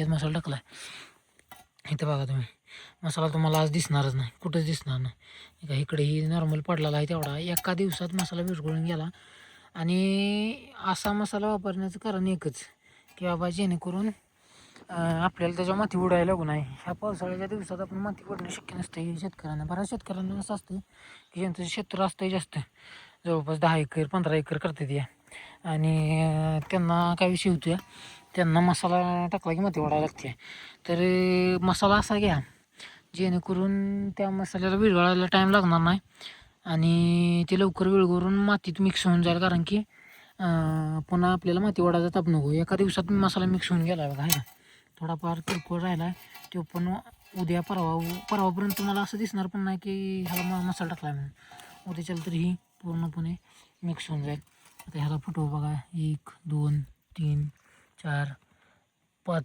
यात मसाला टाकला आहे. इथं बघा तुम्ही, मसाला तुम्हाला आज दिसणारच नाही, कुठंच दिसणार नाही का. इकडेही नॉर्मल पडलेला आहे तेवढा, एका दिवसात मसाला विरघळून गेला. आणि असा मसाला वापरण्याचं कारण एकच की बाबा जेणेकरून आपल्याला त्याच्या माती उडायला लागू नाही. ह्या पावसाळ्याच्या दिवसात आपण माती पडणं शक्य नसतं शेतकऱ्यांना. बऱ्याच शेतकऱ्यांना असं असतं की ज्यांचं क्षेत्र असतं जास्त, जवळपास 10 एकर 15 एकर करतात या, आणि त्यांना काय विषय होतो, त्यांना मसाला टाकला की माती वाढायला लागते. तर मसाला असा घ्या जेणेकरून त्या मसाल्याला विरघळायला टाईम लागणार नाही आणि ते लवकर विरघळून मातीत मिक्स होऊन जाईल. कारण की पुन्हा आपल्याला माती वाढायचा ताप नको. एका दिवसात मसाला मिक्स होऊन गेला बघा, आहे ना. थोडाफार किरकोळ राहिला आहे तो पण उद्या परवापर्यंत तुम्हाला असं दिसणार पण नाही की ह्याला मसाला टाकला म्हणून. उद्याच्याला तरी ही पूर्णपणे मिक्स होऊन जाईल. आता ह्याला फुटो बघा, 1 2 3 4 5